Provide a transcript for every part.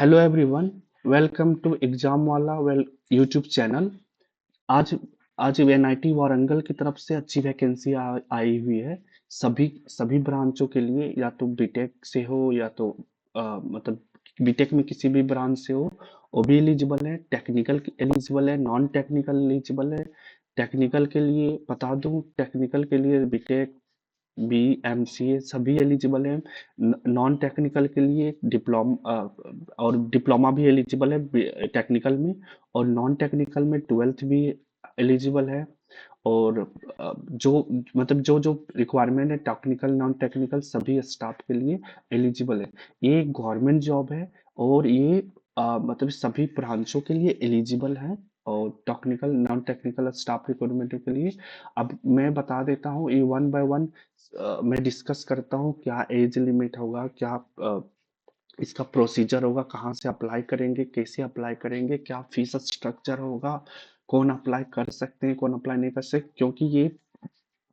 Hello everyone. Welcome to exam वाला YouTube channel. आज आज एनआईटी वारंगल की तरफ से अच्छी वैकेंसी आई हुई है। सभी सभी ब्रांचों के लिए, या तो बीटेक से हो या तो मतलब बीटेक में किसी भी ब्रांच से हो, वो भी एलिजिबल है। टेक्निकल एलिजिबल है, नॉन टेक्निकल एलिजिबल है। टेक्निकल के लिए बता दूं, टेक्निकल के लिए बीटेक बी एमसीए सभी एलिजिबल है। नॉन टेक्निकल के लिए डिप्लोमा और डिप्लोमा भी एलिजिबल है टेक्निकल में, और नॉन टेक्निकल में ट्वेल्थ भी एलिजिबल है। और जो जो जो रिक्वायरमेंट है टेक्निकल नॉन टेक्निकल सभी स्टाफ के लिए एलिजिबल है। ये गवर्नमेंट जॉब है, और ये सभी ब्रांचों के लिए एलिजिबल है, और technical non technical staff requirement के लिए। अब मैं बता देता हूँ ये वन बाय वन। मैं डिस्कस करता हूँ क्या एज लिमिट होगा, क्या इसका प्रोसीजर होगा, कहाँ से अप्लाई करेंगे, कैसे अप्लाई करेंगे, क्या फीस स्ट्रक्चर होगा, कौन अप्लाई कर सकते हैं, कौन अप्लाई नहीं कर सकते, क्योंकि ये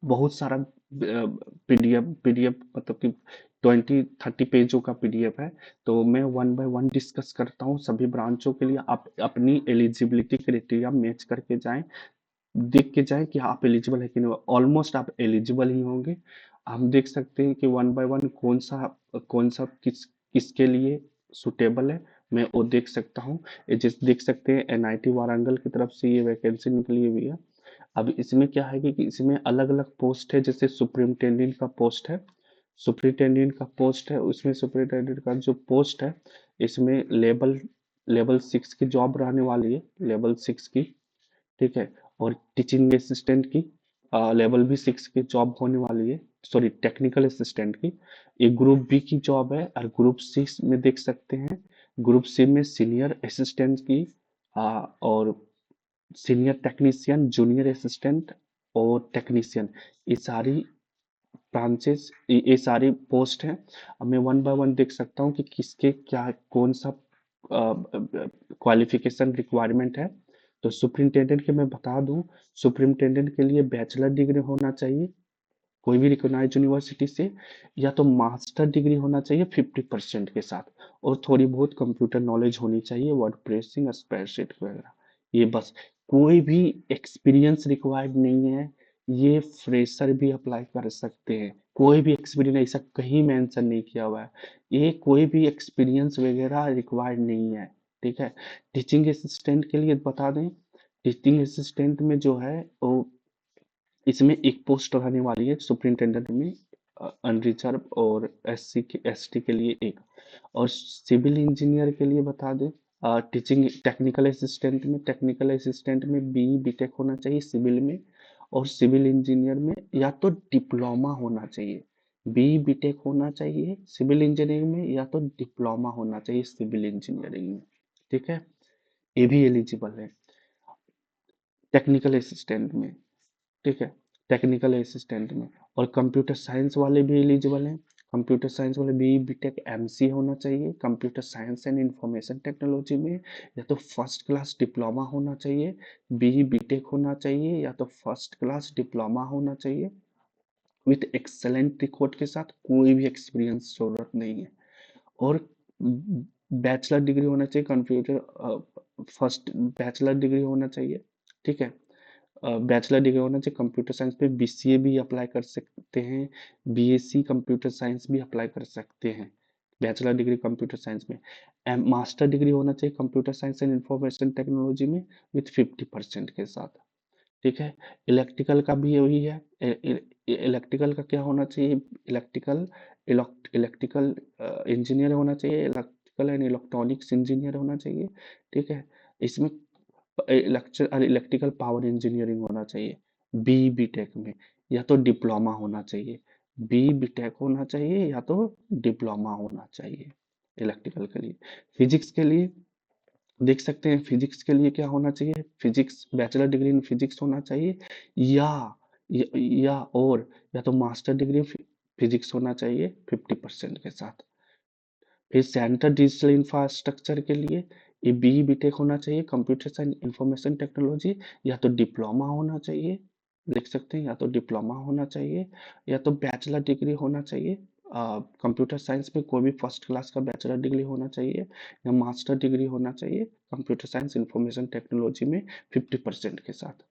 बहुत सारा पीडीएफ कि 20-30 पेजों का पीडीएफ है। तो मैं वन बाय वन डिस्कस करता हूँ सभी ब्रांचों के लिए। आप अपनी एलिजिबिलिटी क्राइटेरिया मैच करके जाएं, देख के जाएं कि आप एलिजिबल है कि नहीं। ऑलमोस्ट आप एलिजिबल ही होंगे। हम देख सकते हैं कि वन बाय वन कौन सा किसके लिए सुटेबल है, मैं वो देख सकता हूँ। ये जिस देख सकते हैं एनआईटी वारंगल की तरफ से ये वैकेंसी निकली हुई है। अब इसमें क्या है कि इसमें अलग अलग पोस्ट है, जैसे सुप्रिंटेंडेंट का पोस्ट है। सुप्रिंटेंडेंट का पोस्ट है, उसमें सुप्रिंटेंडेंट का जो पोस्ट है, इसमें लेवल लेवल 6 की जॉब रहने वाली है, लेवल 6 की। ठीक है। और टीचिंग असिस्टेंट की लेवल भी 6 की जॉब होने वाली है। सॉरी, टेक्निकल असिस्टेंट की। एक ग्रुप बी की जॉब है, और ग्रुप सी में देख सकते हैं, ग्रुप सी में सीनियर असिस्टेंट की और सीनियर टेक्नीशियन, जूनियर असिस्टेंट और टेक्नीशियन, ये सारी ब्रांचेस, ये सारी पोस्ट हैं। अब मैं वन बाय वन देख सकता हूँ कि किसके क्या कौन सा क्वालिफिकेशन रिक्वायरमेंट है। तो सुपरिंटेंडेंट के मैं बता दूं, सुपरिंटेंडेंट के लिए बैचलर डिग्री होना चाहिए कोई भी रिकॉग्नाइज यूनिवर्सिटी से, या तो मास्टर डिग्री होना चाहिए 50% के साथ, और थोड़ी बहुत कंप्यूटर नॉलेज होनी चाहिए, वर्ड प्रेसिंग, स्प्रेडशीट वगैरह। ये बस, कोई भी एक्सपीरियंस रिक्वायर्ड नहीं है। ये फ्रेशर भी अप्लाई कर सकते हैं, कोई भी एक्सपीरियंस ऐसा कहीं मेंशन नहीं किया हुआ है। ये कोई भी एक्सपीरियंस वगैरह रिक्वायर्ड नहीं है। ठीक है। टीचिंग असिस्टेंट के लिए बता दें, टीचिंग असिस्टेंट में जो है वो, इसमें एक पोस्ट रहने वाली है सुपरिंटेंडेंट में, अनरिजर्व, और एससी के एसटी के लिए एक। और सिविल इंजीनियर के लिए बता दें, टीचिंग टेक्निकल असिस्टेंट में बी बीटेक होना चाहिए सिविल में, और सिविल इंजीनियर में या तो डिप्लोमा होना चाहिए। बी बीटेक होना चाहिए सिविल इंजीनियरिंग में, या तो डिप्लोमा होना चाहिए सिविल इंजीनियरिंग में। ठीक है। ये भी एलिजिबल है टेक्निकल असिस्टेंट में। ठीक है। टेक्निकल असिस्टेंट में। और कंप्यूटर साइंस वाले भी एलिजिबल हैं। कंप्यूटर साइंस वाले बी बीटेक एमसी होना चाहिए computer science and information technology में, या तो फर्स्ट क्लास डिप्लोमा होना चाहिए। बी बीटेक होना चाहिए, या तो फर्स्ट क्लास डिप्लोमा होना चाहिए विथ एक्सेलेंट रिकॉर्ड के साथ, कोई भी एक्सपीरियंस जरूरत नहीं है। और बैचलर डिग्री होना चाहिए कंप्यूटर, फर्स्ट बैचलर डिग्री होना चाहिए। ठीक है। बैचलर डिग्री होना चाहिए कंप्यूटर साइंस पे, बीसीए भी अप्लाई कर सकते हैं, बीएससी कंप्यूटर साइंस भी अप्लाई कर सकते हैं बैचलर डिग्री कंप्यूटर साइंस में। मास्टर डिग्री होना चाहिए computer science and information technology में विथ 50% के साथ। ठीक है। इलेक्ट्रिकल का भी वही है। इलेक्ट्रिकल का क्या होना चाहिए, इलेक्ट्रिकल इंजीनियर होना चाहिए, इलेक्ट्रिकल एंड इलेक्ट्रॉनिक्स इंजीनियर होना चाहिए। ठीक है। इसमें इलेक्ट्रिकल पावर इंजीनियरिंग होना चाहिए बी बीटेक में, या तो डिप्लोमा होना चाहिए। बी बीटेक होना चाहिए, या तो डिप्लोमा होना चाहिए इलेक्ट्रिकल के लिए। फिजिक्स के लिए देख सकते हैं, फिजिक्स के लिए क्या होना चाहिए, physics bachelor degree in physics होना चाहिए, या या तो मास्टर डिग्री फिजिक्स होना चाहिए 50% के साथ। फिर सेंटर डिजिटल इंफ्रास्ट्रक्चर के लिए ये बी बीटेक होना चाहिए कंप्यूटर साइंस इंफॉर्मेशन टेक्नोलॉजी, या तो डिप्लोमा होना चाहिए। देख सकते हैं, या तो डिप्लोमा होना चाहिए, या तो बैचलर डिग्री होना चाहिए कंप्यूटर साइंस में कोई भी फर्स्ट क्लास का बैचलर डिग्री होना चाहिए या मास्टर डिग्री होना चाहिए कंप्यूटर साइंस इंफॉर्मेशन टेक्नोलॉजी में 50% के साथ,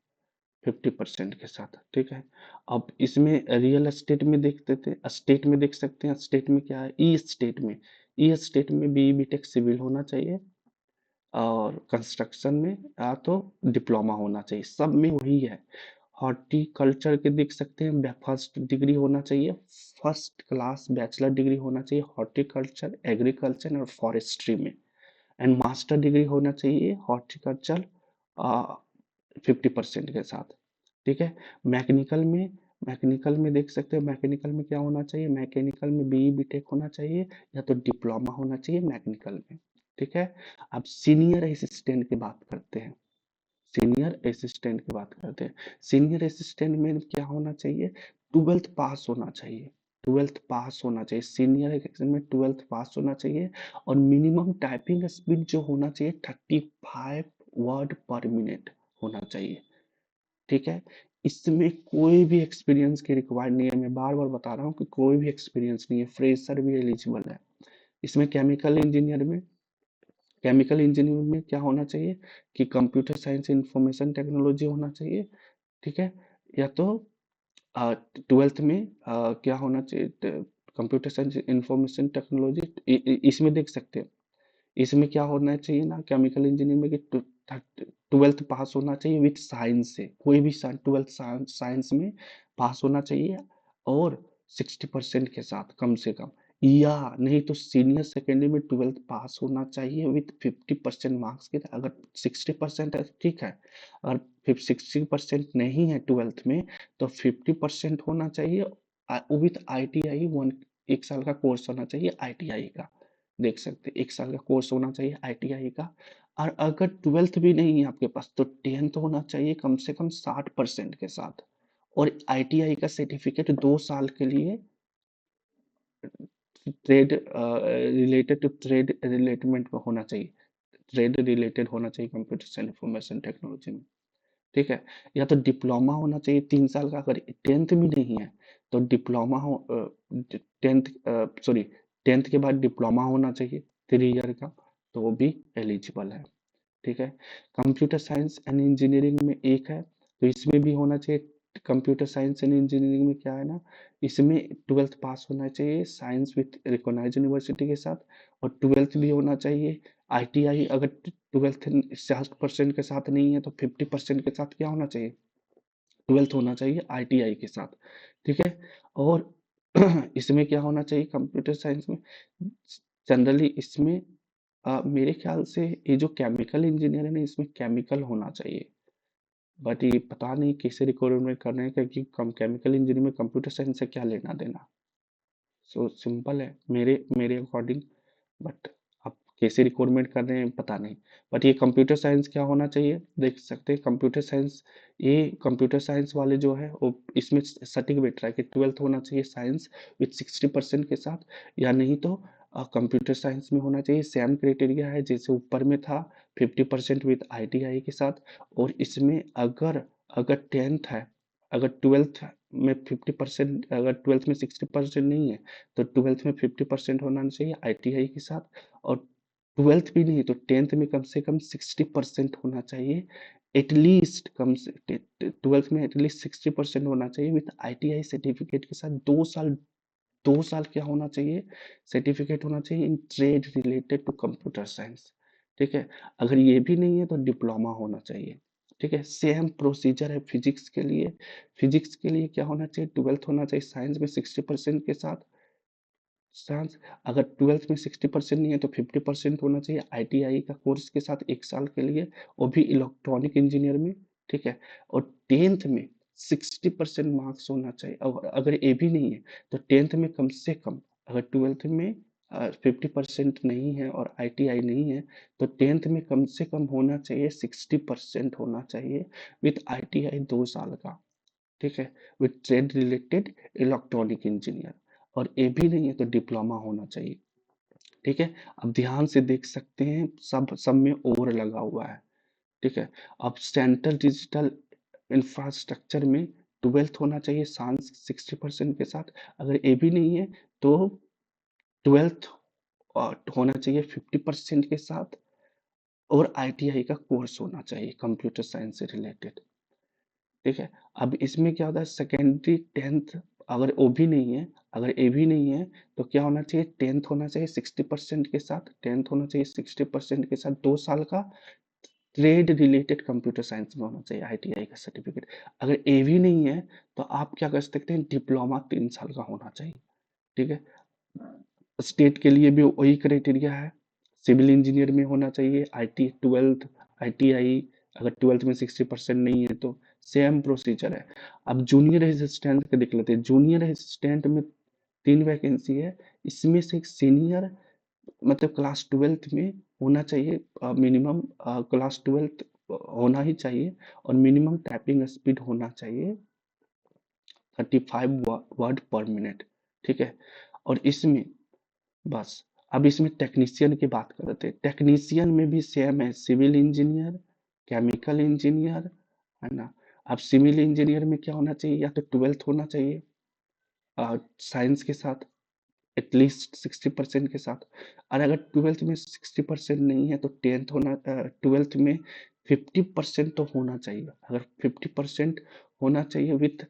50% के साथ, ठीक है। अब इसमें रियल एस्टेट में देखते थे, स्टेट में देख सकते हैं, स्टेट में क्या है, ई स्टेट में बी बीटेक सिविल होना चाहिए और कंस्ट्रक्शन में या तो डिप्लोमा होना चाहिए, सब में वही है। हॉर्टिकल्चर के देख सकते हैं, फर्स्ट डिग्री होना चाहिए, फर्स्ट क्लास बैचलर डिग्री होना चाहिए हॉर्टिकल्चर, एग्रीकल्चर और फॉरेस्ट्री में, एंड मास्टर डिग्री होना चाहिए हॉर्टिकल्चर 50% के साथ, ठीक है। मैकेनिकल में मैकेनिकल में देख सकते हैं, मैकेनिकल में क्या होना चाहिए, मैकेनिकल में बीई बीटेक होना चाहिए या तो डिप्लोमा होना चाहिए मैकेनिकल में, ठीक है। अब सीनियर असिस्टेंट की बात करते हैं, सीनियर असिस्टेंट की बात करते हैं, सीनियर असिस्टेंट में क्या होना चाहिए, 12th पास होना चाहिए, 12th पास होना चाहिए, सीनियर असिस्टेंट में 12th पास होना चाहिए और मिनिमम टाइपिंग स्पीड जो होना चाहिए 35 वर्ड पर मिनट होना चाहिए, ठीक है। इसमें कोई भी एक्सपीरियंस की रिक्वायर्ड नहीं है, मैं बार बार बता रहा हूँ कि कोई भी एक्सपीरियंस नहीं है, फ्रेशर भी एलिजिबल है। इसमें केमिकल इंजीनियरिंग में क्या होना चाहिए कि कंप्यूटर साइंस इंफॉर्मेशन टेक्नोलॉजी होना चाहिए, ठीक है। या तो 12th में क्या होना चाहिए, कंप्यूटर साइंस इंफॉर्मेशन टेक्नोलॉजी, इसमें देख सकते हैं, इसमें क्या होना चाहिए ना केमिकल इंजीनियरिंग में कि 12th पास होना चाहिए विथ साइंस से, कोई भी 12th साइंस में पास होना चाहिए और 60% के साथ कम से कम, या नहीं तो सीनियर सेकेंडरी में 12th पास होना चाहिए विथ 50% मार्क्स के, अगर 60% है ठीक है, अगर 60% नहीं है 12th में तो 50% होना चाहिए विथ ITI, 1 साल का कोर्स होना चाहिए ITI का, देख सकते हैं 1 साल का कोर्स होना चाहिए ITI का। और अगर 12th भी नहीं है आपके पास तो 10th होना चाहिए कम से कम 60% के साथ, और ITI का सर्टिफिकेट 2 साल के लिए ट्रेड रिलेटेड टू ट्रेड रिलेटमेंट में होना चाहिए, ट्रेड रिलेटेड होना चाहिए कंप्यूटर साइंस इंफॉर्मेशन टेक्नोलॉजी में, ठीक है। या तो डिप्लोमा होना चाहिए 3 साल का, अगर 10th भी नहीं है तो डिप्लोमा हो, 10th सॉरी 10th के बाद डिप्लोमा होना चाहिए 3 ईयर का, तो वो भी एलिजिबल है, ठीक है। कंप्यूटर साइंस एंड इंजीनियरिंग में एक है, तो इसमें भी होना चाहिए, कंप्यूटर साइंस एंड इंजीनियरिंग में क्या है ना, इसमें 12th पास होना चाहिए साइंस विथ रिकॉग्नाइज्ड यूनिवर्सिटी के साथ, और 12th भी होना चाहिए ITI, अगर 12th 60% के साथ नहीं है तो 50% के साथ क्या होना चाहिए, 12th होना चाहिए ITI के साथ, ठीक है। और इसमें क्या होना चाहिए कंप्यूटर साइंस में, जनरली इसमें मेरे ख्याल से ये जो केमिकल इंजीनियर है ना इसमें केमिकल होना चाहिए, बट ये पता नहीं कैसे रिक्वायरमेंट कर रहे हैं, क्योंकि केमिकल इंजीनियरिंग में कंप्यूटर साइंस से क्या लेना देना, सो सिंपल है मेरे मेरे अकॉर्डिंग, बट आप कैसे रिक्वायरमेंट कर रहे हैं पता नहीं। बट ये कंप्यूटर साइंस क्या होना चाहिए देख सकते हैं, कंप्यूटर साइंस, ये कंप्यूटर साइंस वाले जो है वो इसमें सटीक बैठ रहा है कि 12th होना चाहिए साइंस विथ 60% के साथ, या नहीं तो कंप्यूटर साइंस में होना चाहिए, सेम क्राइटेरिया है जैसे ऊपर में था 50% विथ ITI के साथ। और इसमें अगर अगर 10th है, अगर 12th में 50%, अगर 12th में 60% नहीं है तो 12th में 50% होना चाहिए ITI के साथ, और 12th भी नहीं तो 10th में कम से कम 60% होना चाहिए, एटलीस्ट कम से 12th में एटलीस्ट 60% होना चाहिए विथ ITI सर्टिफिकेट के साथ, 2 साल, 2 साल क्या होना चाहिए, सर्टिफिकेट होना चाहिए in trade related to computer science, ठीक है। अगर ये भी नहीं है तो डिप्लोमा होना चाहिए, ठीक है। सेम प्रोसीजर है फिजिक्स के लिए, फिजिक्स के लिए क्या होना चाहिए, 12th होना चाहिए साइंस में 60% के साथ, साइंस, अगर 12th में 60% नहीं है तो 50% होना चाहिए ITI का कोर्स के साथ 1 साल के लिए, वो भी इलेक्ट्रॉनिक इंजीनियर में, ठीक है। और 10th में 60% मार्क्स होना चाहिए, और अगर ये भी नहीं है तो 10th में कम से कम, अगर 12th में 50% नहीं है और ITI नहीं है तो 10th में कम से कम होना चाहिए 60% होना चाहिए विथ ITI 2 साल का, ठीक है, with trade related electronic engineer, और ये भी नहीं है तो डिप्लोमा होना चाहिए, ठीक है। अब ध्यान से देख सकते हैं सब सब में और लगा हुआ है, ठीक है। अब सेंट्रल डिजिटल इंफ्रास्ट्रक्चर में 12th होना चाहिए साइंस 60% के साथ, अगर ये भी नहीं है तो 12th होना चाहिए 50% के साथ, और ITI का कोर्स होना चाहिए कंप्यूटर साइंस से रिलेटेड। ठीक है, अब इसमें क्या होता है, सेकेंडरी 10th अगर वो भी नहीं है, अगर ए भी नहीं है, तो क्या होना चाहिए, 10th होना चाहिए 60% के साथ, 10th होना चाहिए 60% के साथ, 2 साल का ट्रेड रिलेटेड कंप्यूटर साइंस में होना चाहिए ITI का सर्टिफिकेट। अगर ए भी नहीं है, तो आप क्या कर सकते हैं, डिप्लोमा 3 साल का होना चाहिए। ठीक है, स्टेट के लिए भी वही क्राइटेरिया है, सिविल इंजीनियर में होना चाहिए ITI, अगर 12th में 60% नहीं है तो सेम प्रोसीजर है। अब जूनियर असिस्टेंट का देख लेते हैं। जूनियर असिस्टेंट में 3 वैकेंसी है, इसमें से एक सीनियर मतलब क्लास 12th में होना चाहिए, मिनिमम क्लास 12th होना ही चाहिए, और मिनिमम टाइपिंग स्पीड होना चाहिए 35 वर्ड पर मिनट। ठीक है, और इसमें बस, अब इसमें टेक्नीशियन की बात करते हैं। टेक्नीशियन में भी सेम है, सिविल इंजीनियर, केमिकल इंजीनियर, है ना। अब सिविल इंजीनियर में क्या होना चाहिए, या तो 12th होना चाहिए साइंस के साथ, एटलीस्ट 60% के साथ। और अगर 12th में 60% नहीं है तो 12th में 50% तो होना चाहिए। अगर 50% होना चाहिए विथ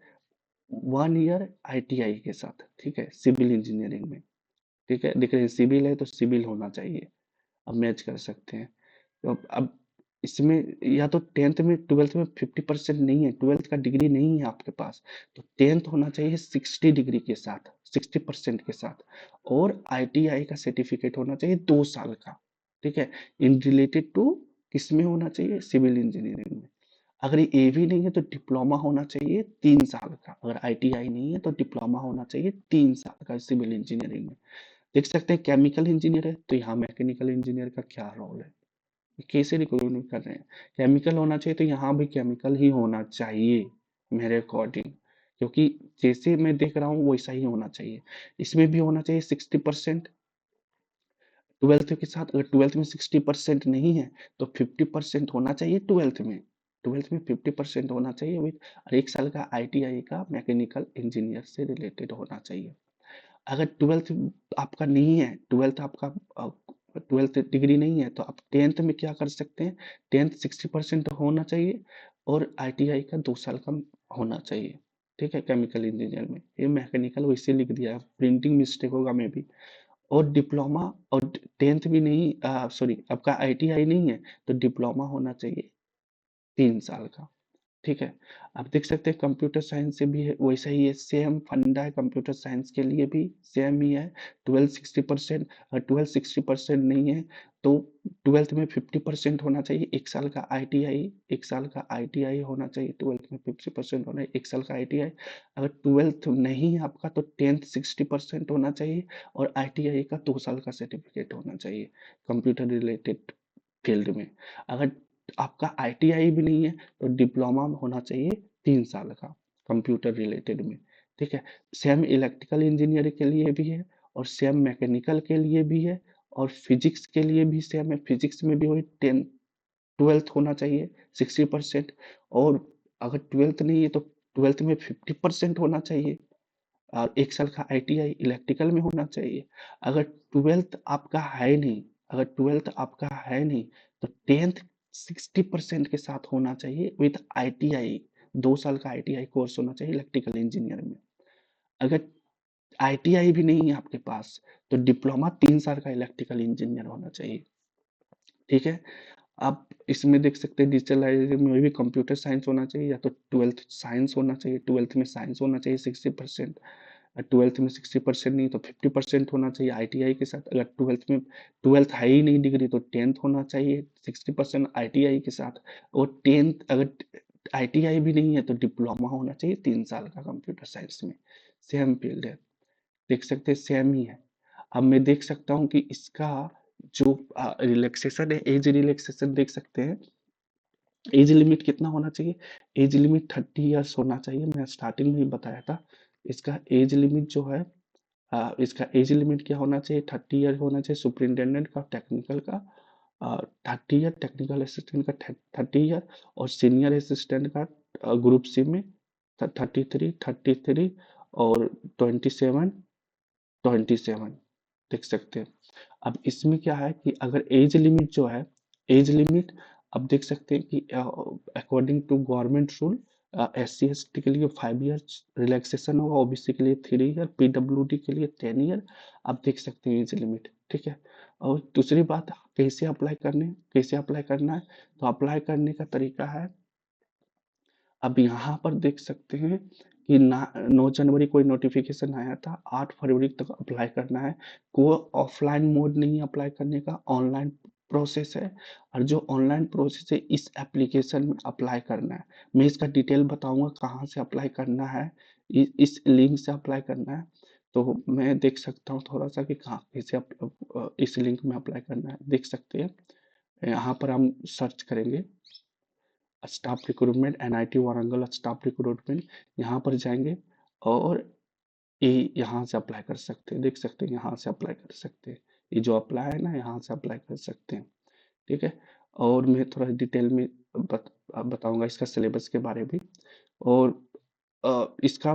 1 ईयर ITI के साथ। ठीक है, सिविल इंजीनियरिंग में। ठीक है, देख रहे हैं सिविल है तो सिविल होना चाहिए, अब मैच कर सकते हैं। तो अब इसमें या तो 10th में 12th में 50% नहीं है, 12th का डिग्री नहीं है आपके पास, तो 10th होना चाहिए 60 डिग्री के साथ, 60% के साथ, और ITI का सर्टिफिकेट होना चाहिए 2 साल का। ठीक है, इन रिलेटेड टू किसमें होना चाहिए, सिविल इंजीनियरिंग में। अगर ये भी नहीं है तो डिप्लोमा होना चाहिए 3 साल का। अगर ITI नहीं है तो डिप्लोमा होना चाहिए 3 साल का सिविल इंजीनियरिंग में। देख सकते हैं केमिकल इंजीनियर है तो यहाँ मैकेनिकल इंजीनियर का क्या रोल है, कैसे रिक्रूटमेंट कर रहे हैं। केमिकल होना चाहिए तो यहाँ भी केमिकल ही होना चाहिए मेरे अकॉर्डिंग, क्योंकि जैसे मैं देख रहा हूँ वैसा ही होना चाहिए। इसमें भी होना चाहिए 60% 12th के साथ। अगर 12th में 60% नहीं है तो 50% होना चाहिए 12th में, 12th में 50% होना चाहिए विथ, और 1 साल का ITI का मैकेनिकल इंजीनियर से रिलेटेड होना चाहिए। अगर 12th आपका नहीं है, 12th आपका 12th डिग्री नहीं है, तो आप 10th में क्या कर सकते हैं, 10th 60% होना चाहिए, और ITI का 2 साल का होना चाहिए। ठीक है, केमिकल इंजीनियर में। ये मैकेनिकल वैसे लिख दिया है, प्रिंटिंग मिस्टेक होगा मे बी। और डिप्लोमा, और 10th भी नहीं, सॉरी आपका ITI नहीं है तो डिप्लोमा होना चाहिए 3 साल का। ठीक है, आप देख सकते हैं कंप्यूटर साइंस से भी है वैसा ही है, सेम फंडा है कंप्यूटर साइंस के लिए भी, सेम ही है। 12 60%, और 12 60% नहीं है तो 12th में 50% होना चाहिए, 1 साल का ITI, 1 साल का ITI होना चाहिए। 12th में 50% होना है, 1 साल का ITI। अगर 12th नहीं है आपका तो 10th 60% होना चाहिए, और ITI का 2 साल का सर्टिफिकेट होना चाहिए कंप्यूटर रिलेटेड फील्ड में। अगर आपका ITI भी नहीं है तो डिप्लोमा होना चाहिए 3 साल का कंप्यूटर रिलेटेड में। ठीक है, सेम इलेक्ट्रिकल इंजीनियर के लिए भी है, और सेम मैकेनिकल के लिए भी है, और फिजिक्स के लिए भी सेम है। फिजिक्स में भी वही 12th होना चाहिए 60%, और अगर 12th नहीं है तो 12th में 50% होना चाहिए, और 1 साल का ITI इलेक्ट्रिकल में होना चाहिए। अगर 12th आपका है नहीं, अगर 12th आपका है नहीं तो 10th 60% के साथ होना चाहिए विथ ITI, 2 साल का ITI कोर्स होना चाहिए इलेक्ट्रिकल इंजीनियर में। अगर ITI भी नहीं है आपके पास तो डिप्लोमा 3 साल का इलेक्ट्रिकल इंजीनियर होना चाहिए। ठीक है, आप इसमें देख सकते हैं डिजिटलाइजेशन में भी कंप्यूटर साइंस होना चाहिए, या तो 12th साइंस होना चाहिए, 12th में साइंस होना चाहिए 60%, 12th में 60% नहीं तो 50% होना चाहिए ITI के साथ। अगर 12th है ही नहीं डिग्री तो 10th होना चाहिए 60% ITI के साथ, और 10th अगर ITI भी नहीं है तो डिप्लोमा होना चाहिए 3 साल का कंप्यूटर साइंस में। सेम फील्ड है, देख सकते हैं सेम ही है। अब मैं देख सकता हूँ कि इसका जो रिलैक्सेशन है, एज रिलैक्सेशन देख सकते हैं। एज लिमिट कितना होना चाहिए, एज लिमिट 30 ईयर्स होना चाहिए, मैं स्टार्टिंग में ही बताया था। इसका एज लिमिट जो है, इसका एज लिमिट क्या होना चाहिए, 30 ईयर होना चाहिए सुपरिटेंडेंट का, टेक्निकल का 30 ईयर, टेक्निकल असिस्टेंट का 30 ईयर, और सीनियर असिस्टेंट का ग्रुप सी में 33 और 27, 27 देख सकते हैं। अब इसमें क्या है कि अगर एज लिमिट जो है, एज लिमिट अब देख सकते हैं कि according to government rule SC ST के लिए 5 ईयर रिलैक्सेशन होगा, OBC के लिए 3 ईयर, PWD के लिए 10 ईयर। आप देख सकते हैं एज लिमिट, ठीक है। और दूसरी बात, कैसे अप्लाई करने, कैसे अप्लाई करना है, तो अप्लाई करने का तरीका है, अब यहाँ पर देख सकते हैं कि 9 जनवरी को नोटिफिकेशन आया था, 8 फरवरी तक अप्लाई करना है। कोई ऑफलाइन मोड नहीं अप्लाई करने का, ऑनलाइन प्रोसेस है। और जो ऑनलाइन प्रोसेस है इस एप्लीकेशन में अप्लाई करना है। मैं इसका डिटेल बताऊंगा कहाँ से अप्लाई करना है, इस लिंक से अप्लाई करना है। तो मैं देख सकता हूँ थोड़ा सा कि कहाँ कैसे इस लिंक में अप्लाई करना है, देख सकते हैं। यहाँ पर हम सर्च करेंगे staff recruitment, NIT Warangal staff recruitment, यहाँ पर जाएंगे और ये यहाँ से अप्लाई कर सकते हैं, देख सकते हैं यहाँ से अप्लाई कर सकते हैं। ये जो अप्लाई है ना, यहाँ से अप्लाई कर सकते हैं, ठीक है। और मैं थोड़ा डिटेल में बताऊंगा इसका सिलेबस के बारे में। और इसका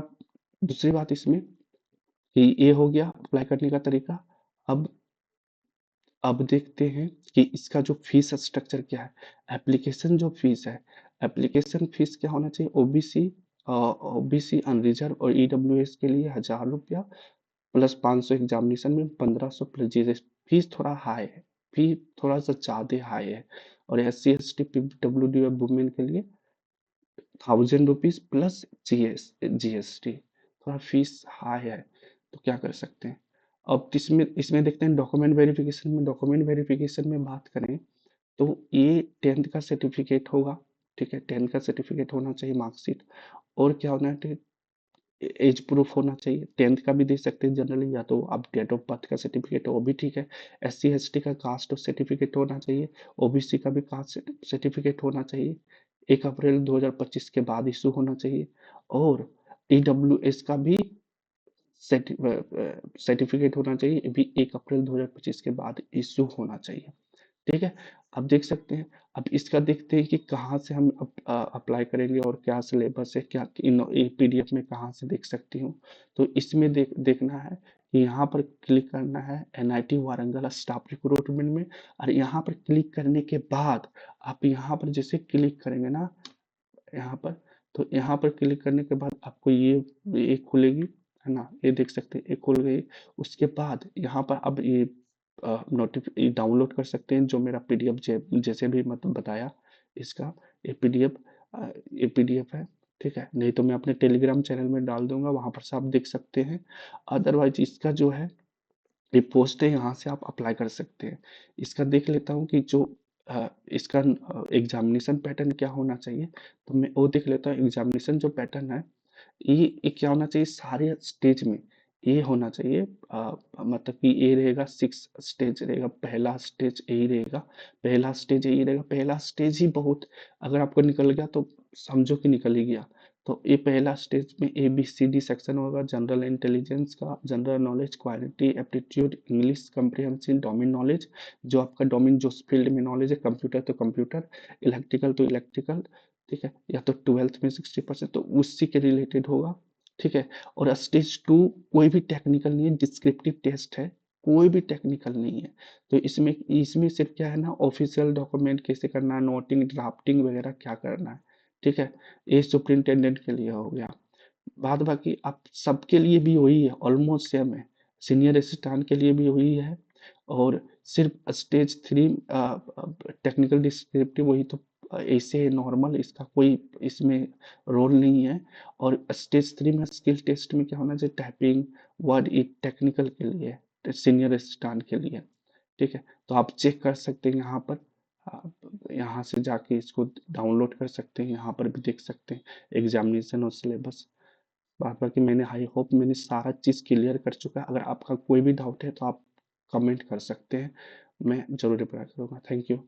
दूसरी बात इसमें कि ये हो गया अप्लाई करने का तरीका। अब अब देखते हैं कि इसका जो फीस स्ट्रक्चर क्या है। एप्लीकेशन जो फीस है, एप्लीकेशन फीस क्या होना चाहिए, ओबीसी अनरिजर्व और EWS के लिए 1000 रुपया प्लस 500 एग्जामिनेशन में 1500 प्लस जीएसटी। फीस थोड़ा हाई है, फी थोड़ा सा ज़्यादा हाई है। और SC ST PWD और वुमेन के लिए 1000 रुपीज प्लस GST, थोड़ा फीस हाई है। तो क्या कर सकते हैं, अब इसमें इसमें देखते हैं डॉक्यूमेंट वेरिफिकेशन में। डॉक्यूमेंट वेरिफिकेशन में बात करें तो ये 10th का सर्टिफिकेट होगा, ठीक है, 10th का सर्टिफिकेट होना चाहिए, मार्कशीट। और क्या होना है, एज प्रूफ होना चाहिए, 10th का भी दे सकते हैं जनरली, या तो आप डेट ऑफ बर्थ का सर्टिफिकेट हो वो भी ठीक है। SC ST का कास्ट सर्टिफिकेट होना चाहिए, OBC का भी कास्ट सर्टिफिकेट होना चाहिए, 1 अप्रैल 2025 के बाद इशू होना चाहिए। और EWS का भी सर्टिफिकेट होना चाहिए, ये भी 1 अप्रैल 2025 के बाद इशू होना चाहिए, ठीक है। अब देख सकते हैं, अब इसका देखते हैं कि कहाँ से हम अप्लाई करेंगे और क्या सिलेबस है, क्या इन PDF में कहाँ से देख सकती हूँ। तो इसमें देखना है कि यहाँ पर क्लिक करना है NIT वारंगल स्टाफ रिक्रूटमेंट में। और यहाँ पर क्लिक करने के बाद आप यहाँ पर जैसे क्लिक करेंगे ना, यहाँ पर, तो यहाँ पर क्लिक करने के बाद आपको ये खुलेगी, है ना, ये देख सकते हैं, ये खुल गई। उसके बाद यहाँ पर अब ये डाउनलोड कर सकते हैं, जो मेरा PDF जैसे भी मतलब बताया इसका, ये PDF ये PDF है, ठीक है। नहीं तो मैं अपने टेलीग्राम चैनल में डाल दूंगा, वहां पर से आप देख सकते हैं। अदरवाइज इसका जो है ये पोस्ट है, यहाँ से आप अप्लाई कर सकते हैं। इसका देख लेता हूँ कि जो इसका एग्जामिनेशन पैटर्न क्या होना चाहिए। तो मैं वो देख लेता हूँ, एग्जामिनेशन जो पैटर्न है ये क्या होना चाहिए, सारे स्टेज में ये होना चाहिए। मतलब कि ये रहेगा 6 स्टेज रहेगा, पहला स्टेज यही रहेगा, पहला स्टेज यही रहेगा। पहला स्टेज ही बहुत, अगर आपको निकल गया तो समझो कि निकल ही गया। तो ये पहला स्टेज में ABCD सेक्शन होगा, जनरल इंटेलिजेंस का, general knowledge, quality aptitude, English comprehension, domain knowledge, जो आपका डोमेन जो फील्ड में नॉलेज है, कंप्यूटर तो कंप्यूटर, इलेक्ट्रिकल तो इलेक्ट्रिकल, ठीक है, या तो 12th में 60% तो उसी के रिलेटेड होगा, ठीक है। और स्टेज 2 कोई भी टेक्निकल नहीं है, डिस्क्रिप्टिव टेस्ट है, कोई भी टेक्निकल नहीं है। तो इसमें इसमें सिर्फ क्या है ना, ऑफिशियल डॉक्यूमेंट कैसे करना है, नोटिंग ड्राफ्टिंग वगैरह क्या करना है, ठीक है। ये सुपरिंटेंडेंट के लिए हो गया। बाद बाकी आप सबके लिए भी वही है, ऑलमोस्ट सेम है। सीनियर असिस्टेंट के लिए भी वही है। और सिर्फ स्टेज 3 टेक्निकल डिस्क्रिप्टिव वही, तो ऐसे नॉर्मल, इसका कोई इसमें रोल नहीं है। और स्टेज 3 में स्किल टेस्ट में क्या होना चाहिए, टाइपिंग, वर्ड, ये टेक्निकल के लिए, सीनियर असिस्टेंट के लिए, ठीक है। तो आप चेक कर सकते हैं यहाँ पर, आप यहाँ से जाके इसको डाउनलोड कर सकते हैं, यहाँ पर भी देख सकते हैं एग्जामिनेशन और सिलेबस। बाकी मैंने आई होप मैंने सारा चीज़ क्लियर कर चुका है। अगर आपका कोई भी डाउट है तो आप कमेंट कर सकते हैं, मैं ज़रूर रिप्लाई करूँगा। Thank you.